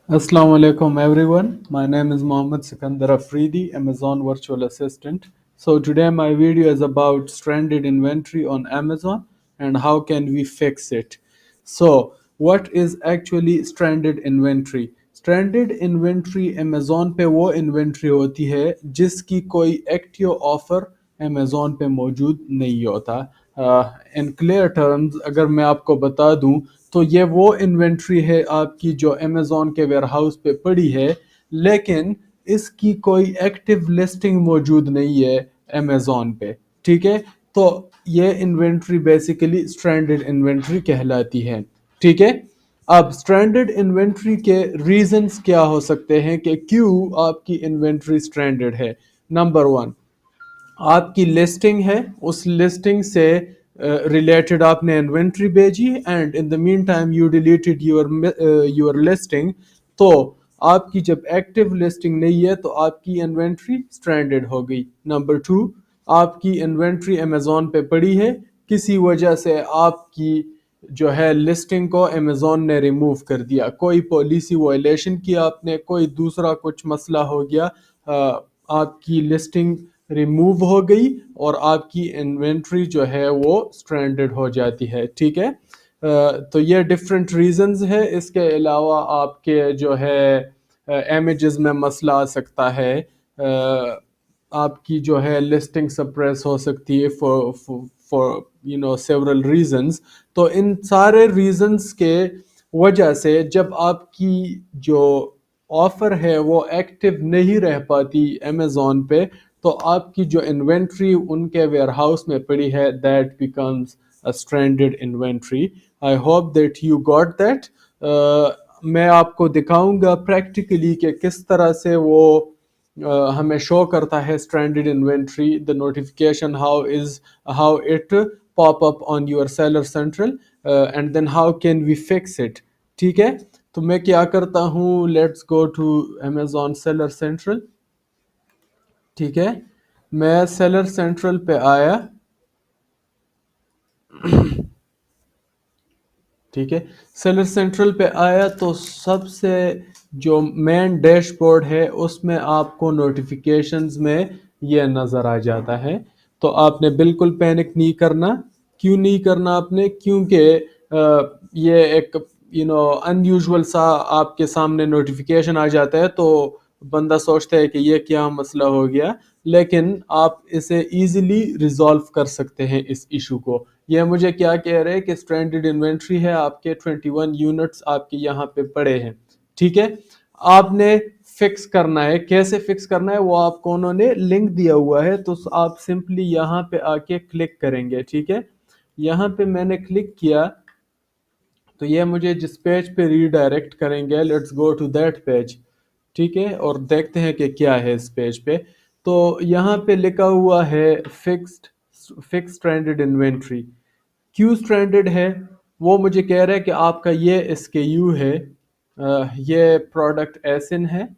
Assalamu alaikum everyone. My name is Mohammed Sikandar Afridi, Amazon virtual assistant. So today my video is about stranded inventory on Amazon and how can we fix it. So what is actually stranded inventory? Stranded inventory Amazon पे वो inventory होती है जिसकी कोई active offer Amazon पे मौजूद नहीं होता. इन क्लियर टर्म्स अगर मैं आपको बता दूं तो ये वो इन्वेंट्री है आपकी जो अमेज़ॉन के वेयर हाउस पे पड़ी है, लेकिन इसकी कोई एक्टिव लिस्टिंग मौजूद नहीं है अमेज़ॉन पे. ठीक है, तो ये इन्वेंट्री बेसिकली स्ट्रैंडेड इन्वेंट्री कहलाती है. ठीक है, अब स्ट्रैंडेड इन्वेंट्री के रीजंस क्या हो सकते हैं कि क्यों आपकी इन्वेंट्री स्ट्रैंडेड है. नंबर वन, आपकी लिस्टिंग है, उस लिस्टिंग से रिलेटेड आपने इन्वेंट्री भेजी and in the mean time you deleted your listing. तो आपकी जब एक्टिव लिस्टिंग नहीं है तो आपकी इन्वेंट्री स्ट्रैंडेड हो गई. नंबर टू, आपकी इन्वेंट्री अमेज़ॉन पे पड़ी है, किसी वजह से आपकी जो है लिस्टिंग को अमेज़ॉन ने रिमूव कर दिया, कोई पॉलिसी वायलेशन किया आपने, कोई दूसरा कुछ मसला हो गया, आपकी लिस्टिंग रिमूव हो गई और आपकी इन्वेंट्री जो है वो स्ट्रैंडेड हो जाती है. ठीक है, तो ये डिफरेंट रीजंस है. इसके अलावा आपके जो है इमेजेस में मसला आ सकता है, आपकी जो है लिस्टिंग सप्रेस हो सकती है फॉर सेवरल रीजंस. तो इन सारे रीजंस के वजह से जब आपकी जो ऑफर है वो एक्टिव नहीं रह पाती अमेज़ॉन पे, तो आपकी जो इन्वेंट्री उनके वेयर हाउस में पड़ी है that becomes a stranded inventory. I hope that you got that. मैं आपको दिखाऊंगा प्रैक्टिकली कि किस तरह से वो हमें शो करता है stranded inventory, the notification how it pop up on your seller central and then how can we fix it. ठीक है, तो मैं क्या करता हूँ, let's go to Amazon seller central. ठीक है, मैं सेलर सेंट्रल पे आया. ठीक है, सेलर सेंट्रल पे आया तो सबसे जो मेन डैशबोर्ड है उसमें आपको नोटिफिकेशंस में ये नज़र आ जाता है. तो आपने बिल्कुल पैनिक नहीं करना. क्यों नहीं करना आपने, क्योंकि ये एक अनयूजुअल सा आपके सामने नोटिफिकेशन आ जाता है तो बंदा सोचता है कि ये क्या मसला हो गया, लेकिन आप इसे इजीली रिजॉल्व कर सकते हैं इस इशू को. ये मुझे क्या कह रहे हैं कि स्ट्रैंडेड इन्वेंट्री है, आपके 21 यूनिट्स आपके यहाँ पे पड़े हैं. ठीक है, आपने फिक्स करना है. कैसे फिक्स करना है वो आपको उन्होंने लिंक दिया हुआ है, तो आप सिंपली यहाँ पे आके क्लिक करेंगे. ठीक है, यहाँ पे मैंने क्लिक किया तो ये मुझे जिस पेज पे रीडायरेक्ट करेंगे, let's go to that page. ठीक है, और देखते हैं कि क्या है इस पेज पे. तो यहाँ पे लिखा हुआ है fix stranded inventory. Q stranded है, वो मुझे कह रहा है कि आपका ये एसकेयू है, ये प्रोडक्ट एसिन है.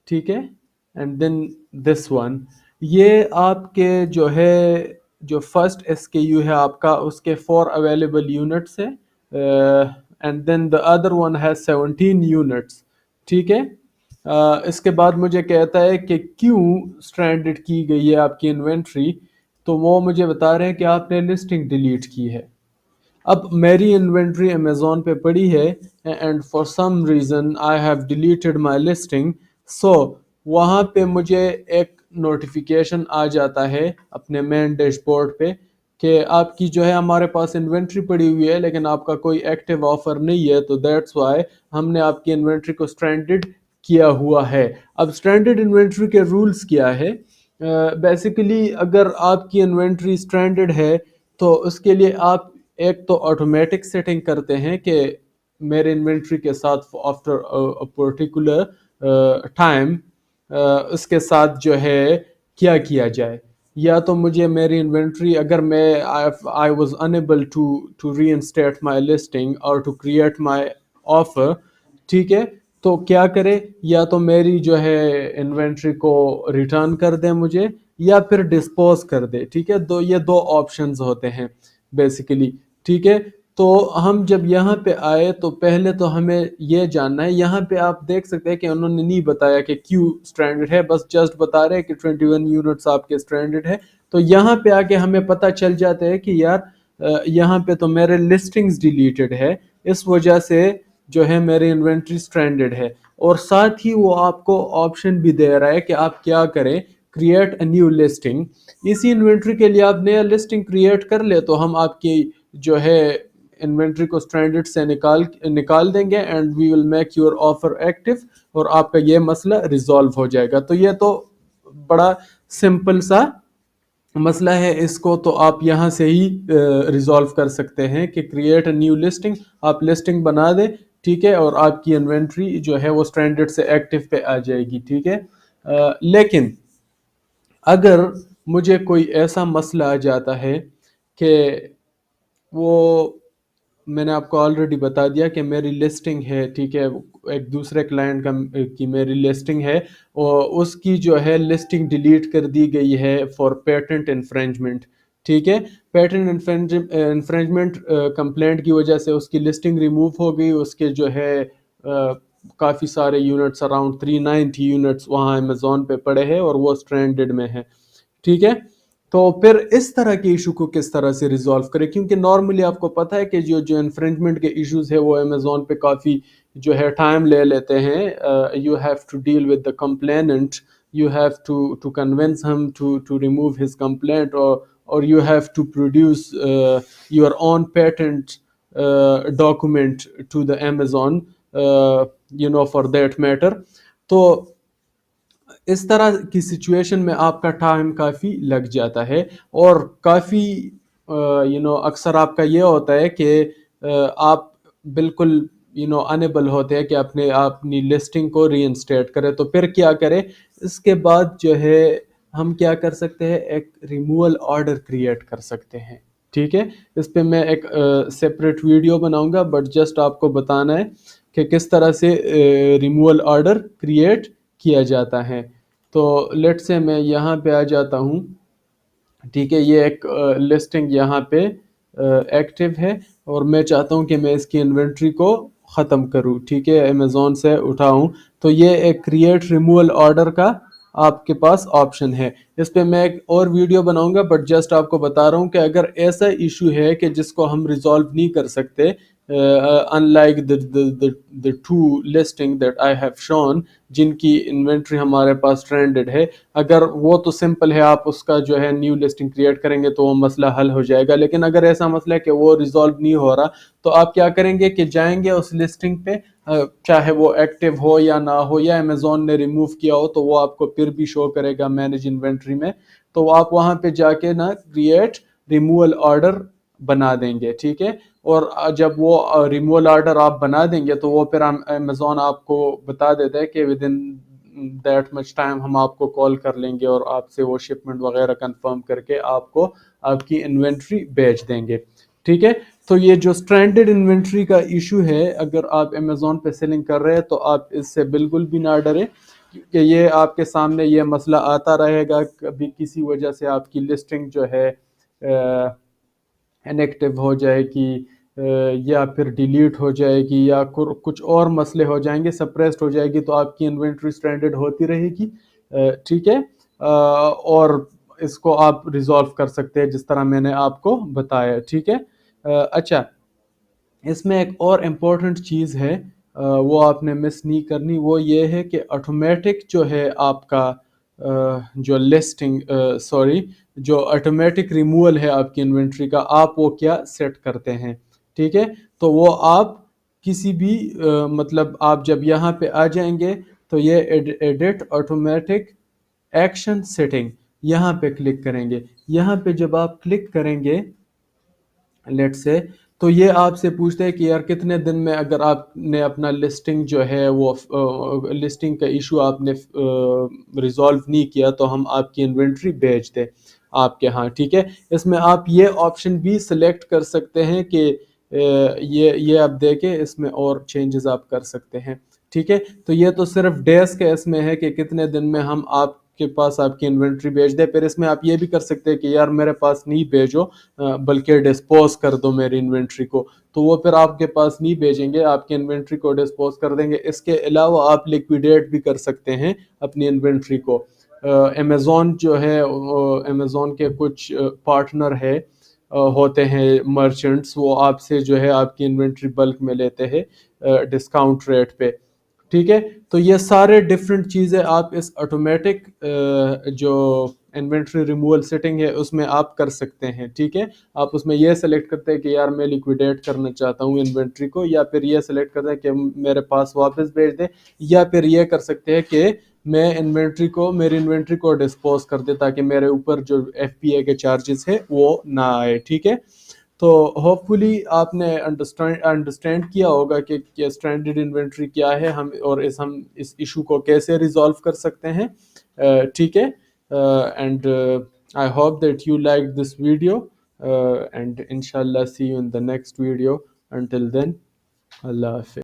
ठीक है, एंड देन दिस वन, ये आपके जो है जो फर्स्ट एसकेयू है आपका उसके 4 अवेलेबल यूनिट्स है and then the other one has 17 units. ठीक है, इसके बाद मुझे कहता है कि क्यों स्ट्रैंडेड की गई है आपकी इन्वेंट्री. तो वो मुझे बता रहे हैं कि आपने लिस्टिंग डिलीट की है. अब मेरी इन्वेंट्री अमेज़ॉन पे पड़ी है and for some reason I have deleted my listing. So वहाँ पे मुझे एक नोटिफिकेशन आ जाता है अपने मेन डैशबोर्ड पे कि आपकी जो है हमारे पास इन्वेंट्री पड़ी हुई है लेकिन आपका कोई एक्टिव ऑफर नहीं है, तो दैट्स वाई हमने आपकी इन्वेंट्री को स्ट्रैंडेड किया हुआ है. अब स्ट्रैंडेड इन्वेंट्री के रूल्स क्या है? बेसिकली अगर आपकी इन्वेंट्री स्ट्रैंडेड है तो उसके लिए आप एक तो ऑटोमेटिक सेटिंग करते हैं कि मेरे इन्वेंट्री के साथ आफ्टर अ पर्टिकुलर टाइम उसके साथ जो है क्या किया जाए. या तो मुझे मेरी इन्वेंट्री अगर मैं I was unable to reinstate my listing और टू क्रिएट माय ऑफर. ठीक है, तो क्या करे, या तो मेरी जो है इन्वेंट्री को रिटर्न कर दे मुझे या फिर डिस्पोज कर दे. ठीक है, ये दो ऑप्शंस होते हैं बेसिकली. ठीक है, تو ہم جب یہاں پہ آئے تو پہلے تو ہمیں یہ جاننا ہے، یہاں پہ آپ دیکھ سکتے ہیں کہ انہوں نے نہیں بتایا کہ کیوں اسٹرینڈڈ ہے، بس جسٹ بتا رہے ہیں کہ 21 یونٹس آپ کے اسٹرینڈڈ ہے. تو یہاں پہ آ کے ہمیں پتہ چل جاتا ہے کہ یار یہاں پہ تو میرے لسٹنگز ڈیلیٹڈ ہے، اس وجہ سے جو ہے میری انوینٹری اسٹرینڈڈ ہے. اور ساتھ ہی وہ آپ کو آپشن بھی دے رہا ہے کہ آپ کیا کریں، کریٹ اے نیو لسٹنگ. اسی انوینٹری کے لیے آپ نیا لسٹنگ کریٹ کر لے تو ہم آپ کی جو ہے انوینٹری کو اسٹرینڈرڈ سے نکال دیں گے and we will make your offer active, اور آپ کا یہ مسئلہ ریزالو ہو جائے گا. تو یہ تو بڑا سمپل سا مسئلہ ہے، اس کو تو آپ یہاں سے ہی ریزالو کر سکتے ہیں کہ کریٹ اے نیو لسٹنگ، آپ لسٹنگ بنا دیں، ٹھیک ہے، اور آپ کی انوینٹری جو ہے وہ اسٹرینڈرڈ سے ایکٹیو پہ آ جائے گی. ٹھیک ہے. لیکن اگر مجھے کوئی ایسا مسئلہ آ جاتا ہے کہ وہ میں نے آپ کو آلریڈی بتا دیا کہ میری لسٹنگ ہے، ٹھیک ہے، ایک دوسرے کلائنٹ کی میری لسٹنگ ہے اور اس کی جو ہے لسٹنگ ڈیلیٹ کر دی گئی ہے فار پیٹنٹ انفرنجمنٹ. ٹھیک ہے، پیٹنٹ انفرنجمنٹ کمپلینٹ کی وجہ سے اس کی لسٹنگ ریموو ہو گئی، اس کے جو ہے کافی سارے یونٹس اراؤنڈ 390 یونٹس وہاں امیزون پہ پڑے ہیں اور وہ اسٹرینڈڈ میں ہے. ٹھیک ہے. تو پھر اس طرح کے ایشو کو کس طرح سے ریزالو کرے، کیونکہ نارملی آپ کو پتہ ہے کہ جو انفرنجمنٹ کے ایشوز ہے وہ امیزون پہ کافی جو ہے ٹائم لے لیتے ہیں. You have to deal with the complainant, you have to convince him to remove his complaint, اور you have to produce your own patent document to the Amazon for that matter. تو اس طرح کی situation میں آپ کا time کافی لگ جاتا ہے، اور کافی اکثر آپ کا یہ ہوتا ہے کہ آپ بالکل انیبل ہوتے ہیں کہ اپنی لسٹنگ کو ری انسٹیٹ کرے. تو پھر کیا کرے، اس کے بعد جو ہے ہم کیا کر سکتے ہیں، ایک ریموول آرڈر کریٹ کر سکتے ہیں. ٹھیک ہے، اس پہ میں ایک سیپریٹ ویڈیو بناؤں گا، بٹ جسٹ آپ کو بتانا ہے کہ کس طرح سے ریموول آرڈر کریٹ کیا جاتا ہے. تو لیٹ سے میں یہاں پہ آ جاتا ہوں. ٹھیک ہے، یہ ایک لسٹنگ یہاں پہ ایکٹیو ہے اور میں چاہتا ہوں کہ میں اس کی انوینٹری کو ختم کروں. ٹھیک ہے، امیزون سے اٹھاؤں. تو یہ ایک کریٹ ریموول آرڈر کا آپ کے پاس آپشن ہے. اس پہ میں ایک اور ویڈیو بناؤں گا، بٹ جسٹ آپ کو بتا رہا ہوں کہ اگر ایسا ایشو ہے کہ جس کو ہم ریزالو نہیں کر سکتے، unlike the two listing that I have shown جن کی انوینٹری ہمارے پاس ٹرینڈڈ ہے، اگر وہ تو سمپل ہے، آپ اس کا جو ہے نیو لسٹنگ کریٹ کریں گے تو وہ مسئلہ حل ہو جائے گا. لیکن اگر ایسا مسئلہ ہے کہ وہ ریزالو نہیں ہو رہا، تو آپ کیا کریں گے کہ جائیں گے اس لسٹنگ پہ، چاہے وہ ایکٹیو ہو یا نہ ہو یا امیزون نے ریموو کیا ہو، تو وہ آپ کو پھر بھی شو کرے گا مینیج انوینٹری میں. تو آپ وہاں پہ جا کے نا کریٹ ریموول آرڈر بنا دیں گے. ٹھیک ہے، اور جب وہ ریموول آرڈر آپ بنا دیں گے تو وہ پھر امیزون آپ کو بتا دیتا ہے کہ with in that much time ہم آپ کو کال کر لیں گے اور آپ سے وہ شپمنٹ وغیرہ کنفرم کر کے آپ کو آپ کی انوینٹری بیچ دیں گے. ٹھیک ہے. تو یہ جو اسٹرینڈڈ انوینٹری کا ایشو ہے، اگر آپ امیزون پہ سیلنگ کر رہے ہیں تو آپ اس سے بالکل بھی نہ ڈریں، کیونکہ یہ آپ کے سامنے یہ مسئلہ آتا رہے گا. کبھی کسی وجہ سے آپ کی لسٹنگ جو ہے انیکٹیو ہو جائے گی، یا پھر ڈیلیٹ ہو جائے گی، یا کچھ اور مسئلے ہو جائیں گے، سپریسڈ ہو جائے گی، تو آپ کی انوینٹری اسٹرینڈڈ ہوتی رہے گی. ٹھیک ہے، اور اس کو آپ ریزالو کر سکتے ہیں جس طرح میں نے آپ کو بتایا. ٹھیک ہے. اچھا، اس میں ایک اور امپورٹنٹ چیز ہے، وہ آپ نے مس نہیں کرنی، وہ یہ ہے کہ آٹومیٹک جو ہے آپ کا جو لسٹنگ جو آٹومیٹک ریموول ہے آپ کی انوینٹری کا، آپ وہ کیا سیٹ کرتے ہیں. ٹھیک ہے. تو وہ آپ کسی بھی مطلب آپ جب یہاں پہ آ جائیں گے تو یہ ایڈٹ آٹومیٹک ایکشن سیٹنگ یہاں پہ کلک کریں گے. یہاں پہ جب آپ کلک کریں گے لیٹ سے، تو یہ آپ سے پوچھتا ہے کہ یار کتنے دن میں اگر آپ نے اپنا لسٹنگ جو ہے وہ لسٹنگ کا ایشو آپ نے ریزالو نہیں کیا تو ہم آپ کی انوینٹری بیچ دیں آپ کے ہاں. ٹھیک ہے. اس میں آپ یہ آپشن بھی سلیکٹ کر سکتے ہیں کہ یہ آپ دیکھیں، اس میں اور چینجز آپ کر سکتے ہیں. ٹھیک ہے. تو یہ تو صرف ڈیز کا اس میں ہے کہ کتنے دن میں ہم آپ के पास आपकी इन्वेंट्री भेज दे। फिर इसमें आप ये भी कर सकते हैं कि यार मेरे पास नहीं भेजो, बल्कि डिस्पोज कर दो मेरी इन्वेंट्री को, तो वो फिर आपके पास नहीं भेजेंगे, आपकी इन्वेंट्री को डिस्पोज कर देंगे। इसके अलावा आप लिक्विडेट भी कर सकते हैं अपनी इन्वेंट्री को। अमेज़ॉन जो है, अमेज़ॉन के कुछ पार्टनर है, होते हैं मर्चेंट्स, वो आपसे जो है आपकी इन्वेंट्री बल्क में लेते हैं डिस्काउंट रेट पे। ठीक है, तो ये सारे डिफरेंट चीज़ें आप इस ऑटोमेटिक जो इन्वेंट्री रिमूवल सेटिंग है उसमें आप कर सकते हैं। ठीक है, आप उसमें ये सेलेक्ट करते हैं कि यार मैं लिक्विडेट करना चाहता हूँ इन्वेंट्री को, या फिर ये सेलेक्ट करते हैं कि मेरे पास वापस भेज दें, या फिर ये कर सकते हैं कि मैं मेरी इन्वेंट्री को डिस्पोज कर दे, ताकि मेरे ऊपर जो FPA के चार्जेस है वो ना आए। ठीक है, तो होपफुली आपने अंडरस्टैंड किया होगा कि स्ट्रैंडेड इन्वेंट्री क्या है, हम इस इशू को कैसे रिजॉल्व कर सकते हैं। ठीक है, and I hope that you like this video, and इंशाल्लाह see you in the next video. Until then, अल्लाह हाफिज़।